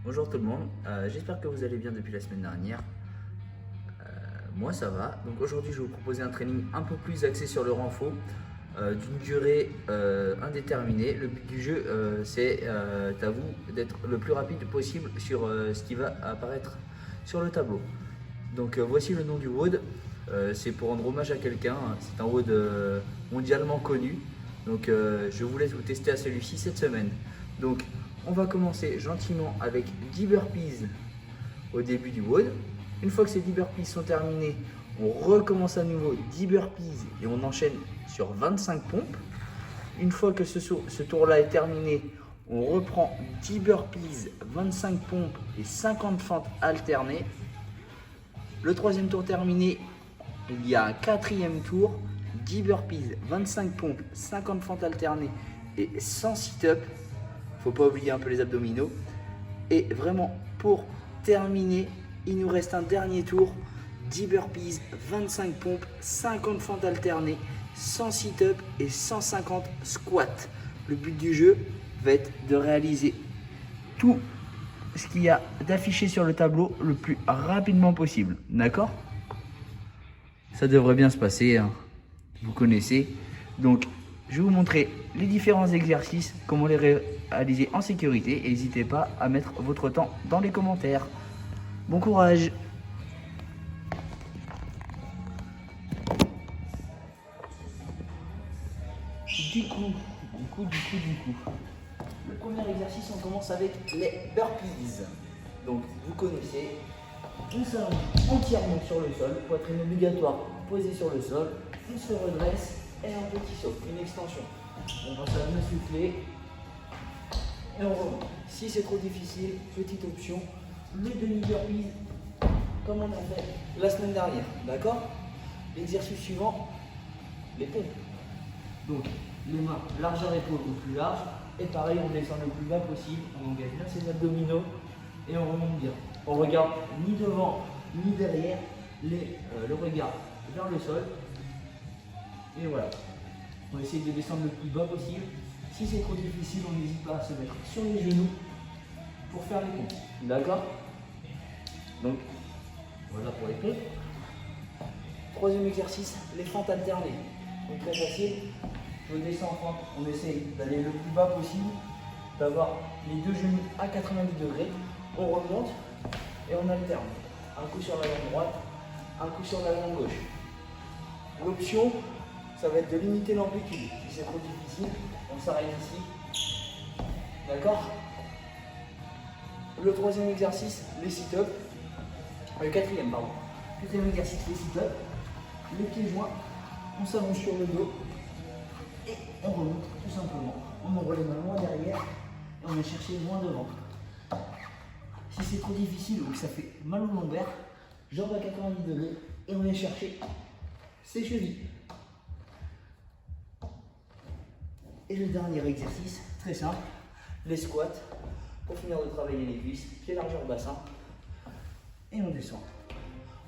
Bonjour tout le monde, j'espère que vous allez bien depuis la semaine dernière. Moi ça va, donc aujourd'hui je vais vous proposer un training un peu plus axé sur le renfort, d'une durée indéterminée. Le but du jeu c'est à vous d'être le plus rapide possible sur ce qui va apparaître sur le tableau. Donc voici le nom du WOD, c'est pour rendre hommage à quelqu'un, c'est un WOD mondialement connu. Donc je vous laisse vous tester à celui-ci cette semaine. Donc on va commencer gentiment avec 10 burpees au début du WOD. Une fois que ces 10 burpees sont terminés, on recommence à nouveau 10 burpees et on enchaîne sur 25 pompes. Une fois que ce tour-là est terminé, on reprend 10 burpees, 25 pompes et 50 fentes alternées. Le troisième tour terminé, il y a un quatrième tour, 10 burpees, 25 pompes, 50 fentes alternées et 100 sit-ups. Faut pas oublier un peu les abdominaux. Et vraiment, pour terminer, il nous reste un dernier tour, 10 burpees, 25 pompes, 50 fentes alternées, 100 sit-ups et 150 squats. Le but du jeu va être de réaliser tout ce qu'il y a d'affiché sur le tableau le plus rapidement possible. D'accord? Ça devrait bien se passer, hein. Vous connaissez. Donc, je vais vous montrer les différents exercices, comment les réaliser en sécurité. Et n'hésitez pas à mettre votre temps dans les commentaires. Bon courage! Du coup. Le premier exercice, on commence avec les burpees. Donc, vous connaissez. On s'allonge entièrement sur le sol, poitrine obligatoire posée sur le sol. On se redresse et un petit saut, une extension. On va s'insuffler et on remonte. Si c'est trop difficile, petite option, le demi-burpees comme on a fait la semaine dernière. D'accord? L'exercice suivant, les pompes. Donc, les mains largeur épaule ou plus large. Et pareil, on descend le plus bas possible. On engage bien ses abdominaux et on remonte bien. On regarde ni devant ni derrière, le regard vers le sol. Et voilà. On essaie de descendre le plus bas possible. Si c'est trop difficile, on n'hésite pas à se mettre sur les genoux pour faire les pompes. D'accord? Donc, voilà pour les pompes. Troisième exercice, les fentes alternées. Donc très facile. Je descends en fente. On essaie d'aller le plus bas possible, d'avoir les deux genoux à 90 degrés. On remonte et on alterne. Un coup sur la jambe droite, un coup sur la jambe gauche. L'option, ça va être de limiter l'amplitude. Si c'est trop difficile, on s'arrête ici. D'accord? Le troisième exercice, les sit-ups. Le quatrième, pardon. Quatrième exercice, les sit-ups. Les pieds joints, on s'allonge sur le dos et on remonte tout simplement. On ouvre les mains loin derrière et on va chercher loin devant. Si c'est trop difficile ou que ça fait mal au lombaire, jambes à 90 degrés et on vient chercher ses chevilles. Et le dernier exercice, très simple, les squats, pour finir de travailler les cuisses, pieds largeur bassin, et on descend.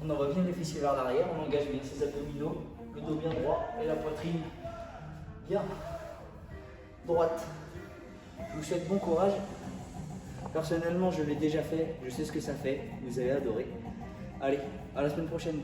On envoie bien les fessiers vers l'arrière, on engage bien ses abdominaux, le dos bien droit et la poitrine bien droite. Je vous souhaite bon courage. Personnellement, je l'ai déjà fait, je sais ce que ça fait, vous allez adorer. Allez, à la semaine prochaine.